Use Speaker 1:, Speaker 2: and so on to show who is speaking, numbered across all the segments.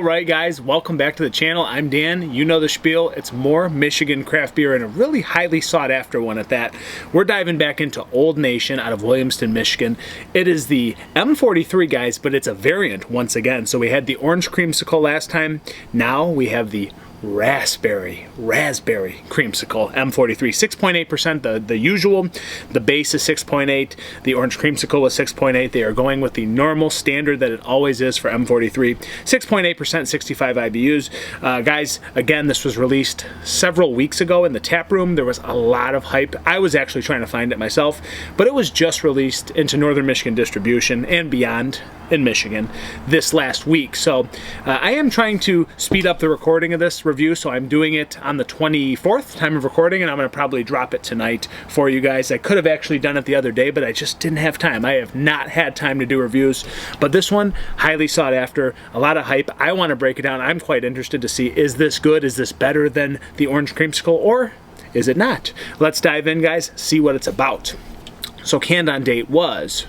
Speaker 1: Alright guys, welcome back to the channel. I'm Dan, you know the spiel. It's more Michigan craft beer and a really highly sought after one at that. We're diving back into Old Nation out of Williamston, Michigan. It is the M-43 guys, but it's a variant once again. So we had the orange creamsicle last time. Now we have the raspberry creamsicle M-43, 6.8%, the usual. The base is 6.8. The orange creamsicle was 6.8. They are going with the normal standard that it always is for M-43, 6.8%, 65 IBUs. Guys, again, this was released several weeks ago in the tap room. There was a lot of hype. I was actually trying to find it myself, but it was just released into Northern Michigan distribution and beyond in Michigan this last week. So I am trying to speed up the recording of this review, so I'm doing it on the 24th time of recording, and I'm going to probably drop it tonight for you guys. I could have actually done it the other day, but I just didn't have time. I have not had time to do reviews, but this one, highly sought after, a lot of hype. I want to break it down. I'm quite interested to see, is this good? Is this better than the orange creamsicle, or is it not? Let's dive in, guys, see what it's about. So canned on date was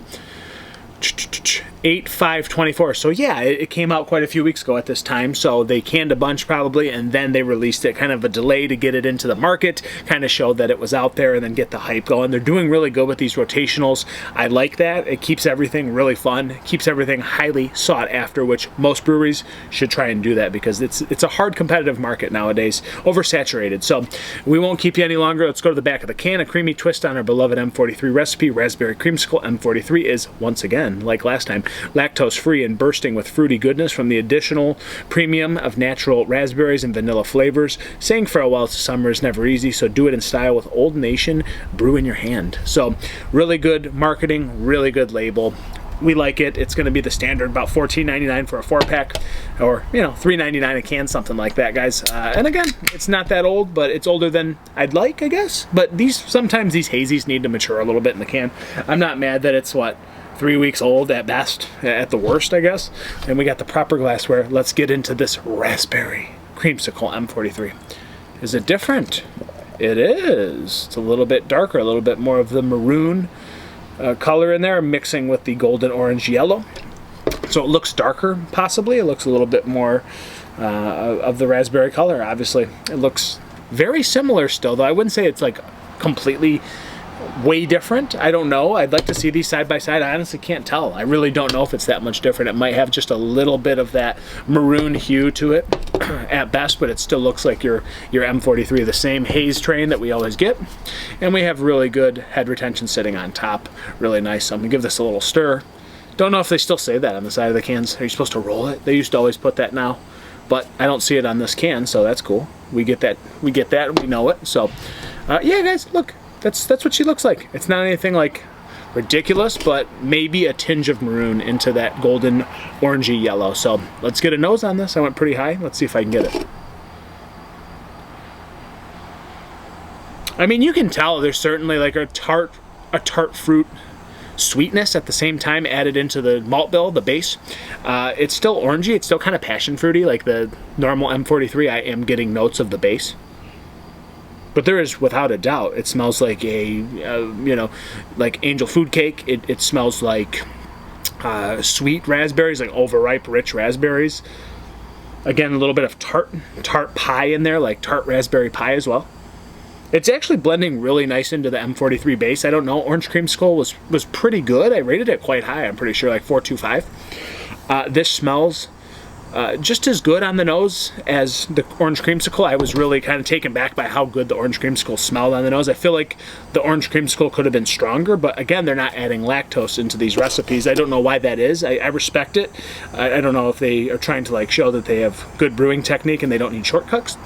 Speaker 1: 8/5/24. So yeah, it came out quite a few weeks ago at this time. So they canned a bunch probably, and then they released it. Kind of a delay to get it into the market, kind of showed that it was out there and then get the hype going. They're doing really good with these rotationals. I like that. It keeps everything really fun. It keeps everything highly sought after, which most breweries should try and do that because it's a hard competitive market nowadays, oversaturated. So we won't keep you any longer. Let's go to the back of the can. A creamy twist on our beloved M-43 recipe. Raspberry creamsicle M-43 is, once again, like last time, lactose-free and bursting with fruity goodness from the additional premium of natural raspberries and vanilla flavors. Saying farewell to summer is never easy, so do it in style with Old Nation Brew in your hand. So really good marketing, really good label. We like it. It's going to be the standard, about $14.99 for a 4-pack, or $3.99 a can, something like that, guys. And again, it's not that old, but it's older than I'd like, I guess. But sometimes these hazies need to mature a little bit in the can. I'm not mad that it's 3 weeks old at best, at the worst, I guess. And we got the proper glassware. Let's get into this raspberry creamsicle M-43. Is it different? It is. It's a little bit darker, a little bit more of the maroon color in there, mixing with the golden orange yellow. So it looks darker, possibly. It looks a little bit more of the raspberry color, obviously. It looks very similar still, though. I wouldn't say it's completely way different. I don't know. I'd like to see these side by side. I honestly can't tell. I really don't know if it's that much different. It might have just a little bit of that maroon hue to it at best, but it still looks like your M-43, the same haze train that we always get. And we have really good head retention sitting on top. Really nice. So I'm going to give this a little stir. Don't know if they still say that on the side of the cans. Are you supposed to roll it? They used to always put that now, but I don't see it on this can, so that's cool. We get that, and we know it. So yeah, guys, look. That's what she looks like. It's not anything ridiculous, but maybe a tinge of maroon into that golden orangey yellow. So let's get a nose on this. I went pretty high. Let's see if I can get it. I mean, you can tell there's certainly a tart fruit sweetness at the same time added into the malt bill, the base. It's still orangey. It's still kind of passion fruity like the normal M-43. I am getting notes of the base. But there is, without a doubt, it smells like like angel food cake. It smells like sweet raspberries, like overripe, rich raspberries. Again, a little bit of tart pie in there, like tart raspberry pie as well. It's actually blending really nice into the M-43 base. I don't know, orange creamsicle was pretty good. I rated it quite high. I'm pretty sure, like 4.25. This smells just as good on the nose as the orange creamsicle. I was really kind of taken back by how good the orange creamsicle smelled on the nose. I feel like the orange creamsicle could have been stronger, but again, they're not adding lactose into these recipes. I don't know why that is. I respect it. I don't know if they are trying to show that they have good brewing technique and they don't need shortcuts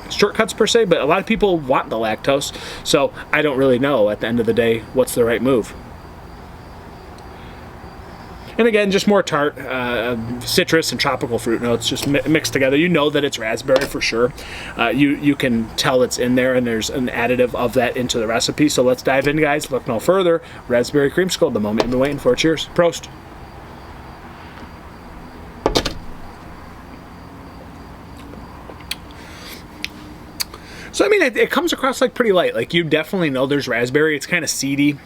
Speaker 1: per se, but a lot of people want the lactose, so I don't really know at the end of the day what's the right move. And again, just more tart, citrus and tropical fruit notes just mixed together. You know that it's raspberry for sure. You can tell it's in there, and there's an additive of that into the recipe. So let's dive in, guys. Look no further. Raspberry creamsicle, the moment you've been waiting for. Cheers. Prost. So I mean, it comes across pretty light. You definitely know there's raspberry. It's kind of seedy.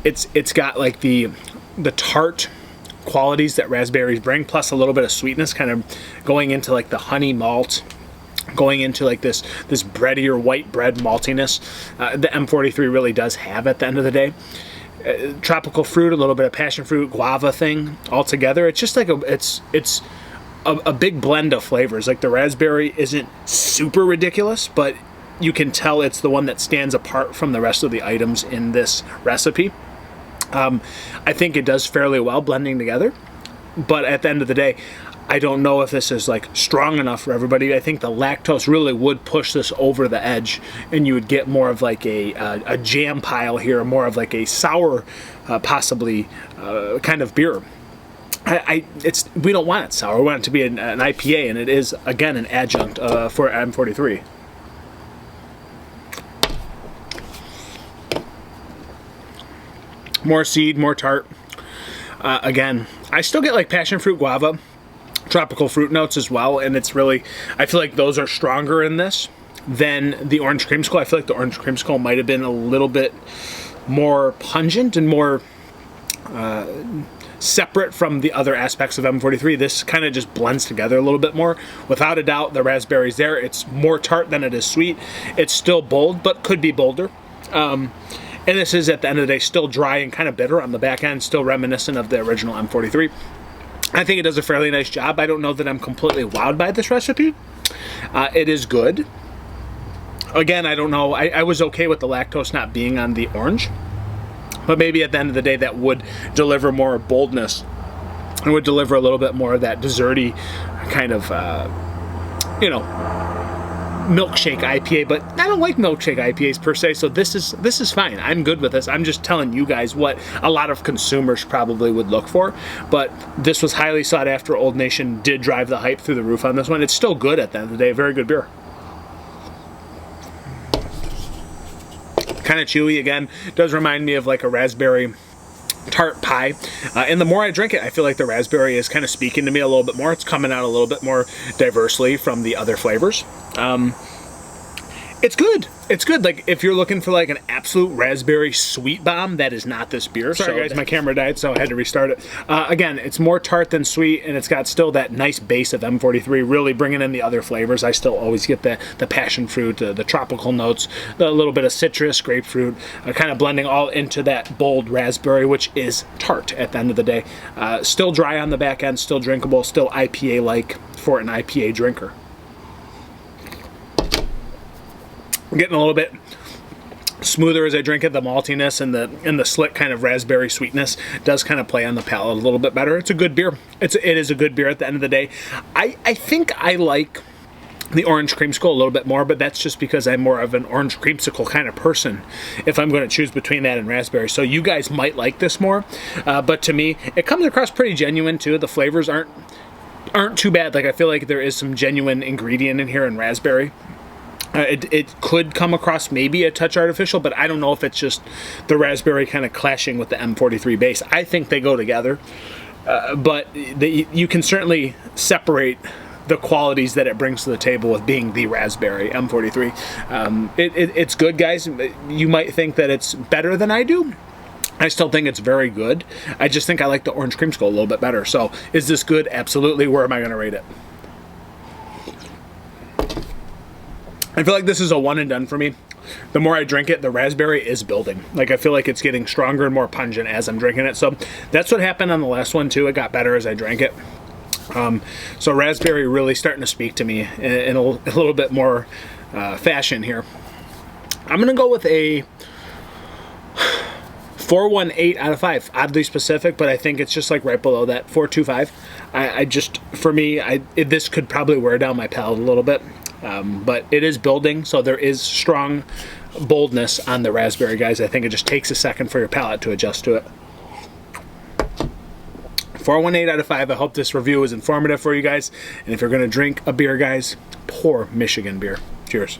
Speaker 1: It's got the tart qualities that raspberries bring, plus a little bit of sweetness, kind of going into like the honey malt, going into like this breadier white bread maltiness. The M43 really does have at the end of the day. Tropical fruit, a little bit of passion fruit, guava thing all together. It's just like it's a big blend of flavors. Like the raspberry isn't super ridiculous, but you can tell it's the one that stands apart from the rest of the items in this recipe. I think it does fairly well blending together, but at the end of the day, I don't know if this is like strong enough for everybody. I think the lactose really would push this over the edge, and you would get more of like a jam pile here, more of like a sour, possibly kind of beer. We don't want it sour. We want it to be an IPA, and it is again an adjunct for M43. More seed, more tart. Again, I still get like passion fruit, guava, tropical fruit notes as well, and it's really, I feel like those are stronger in this than the orange creamsicle. I feel like the orange creamsicle might have been a little bit more pungent and more separate from the other aspects of M43. This kind of just blends together a little bit more. Without a doubt, the raspberry's there. It's more tart than it is sweet. It's still bold, but could be bolder. And this is, at the end of the day, still dry and kind of bitter on the back end, still reminiscent of the original M43. I think it does a fairly nice job. I don't know that I'm completely wowed by this recipe. It is good. Again, I don't know. I was okay with the lactose not being on the orange, but maybe at the end of the day that would deliver more boldness. It would deliver a little bit more of that desserty kind of, milkshake IPA, but I don't like milkshake IPAs per se, so this is fine. I'm good with this. I'm just telling you guys what a lot of consumers probably would look for, but this was highly sought after. Old Nation did drive the hype through the roof on this one. It's still good at the end of the day. Very good beer. Kind of chewy again. Does remind me of like a raspberry tart pie, and the more I drink it, I feel like the raspberry is kind of speaking to me a little bit more. It's coming out a little bit more diversely from the other flavors. It's good. It's good. Like if you're looking for like an absolute raspberry sweet bomb, that is not this beer. Sorry guys, my camera died, so I had to restart it. Again, it's more tart than sweet, and it's got still that nice base of M43, really bringing in the other flavors. I still always get the passion fruit, the tropical notes, the little bit of citrus, grapefruit, kind of blending all into that bold raspberry, which is tart at the end of the day. Still dry on the back end, still drinkable, still IPA-like for an IPA drinker. I'm getting a little bit smoother as I drink it. The maltiness and the slick kind of raspberry sweetness does kind of play on the palate a little bit better. It's a good beer. It is a good beer at the end of the day. I think I like the orange creamsicle a little bit more, but that's just because I'm more of an orange creamsicle kind of person if I'm going to choose between that and raspberry. So you guys might like this more, but to me, it comes across pretty genuine too. The flavors aren't too bad. Like I feel like there is some genuine ingredient in here in raspberry. It could come across maybe a touch artificial, but I don't know if it's just the raspberry kind of clashing with the M43 base. I think they go together, but you can certainly separate the qualities that it brings to the table with being the raspberry M43. It's good, guys. You might think that it's better than I do. I still think it's very good. I just think I like the orange creamsicle a little bit better. So is this good? Absolutely. Where am I going to rate it? I feel like this is a one and done for me. The more I drink it, the raspberry is building. Like I feel like it's getting stronger and more pungent as I'm drinking it. So that's what happened on the last one too. It got better as I drank it. So raspberry really starting to speak to me in a little bit more fashion here. I'm going to go with a 418 out of 5. Oddly specific, but I think it's just like right below that 425. I just, for me, this could probably wear down my palate a little bit. But it is building, so there is strong boldness on the raspberry, guys. I think it just takes a second for your palate to adjust to it. 418 out of 5. I hope this review was informative for you guys. And if you're going to drink a beer, guys, pour Michigan beer. Cheers.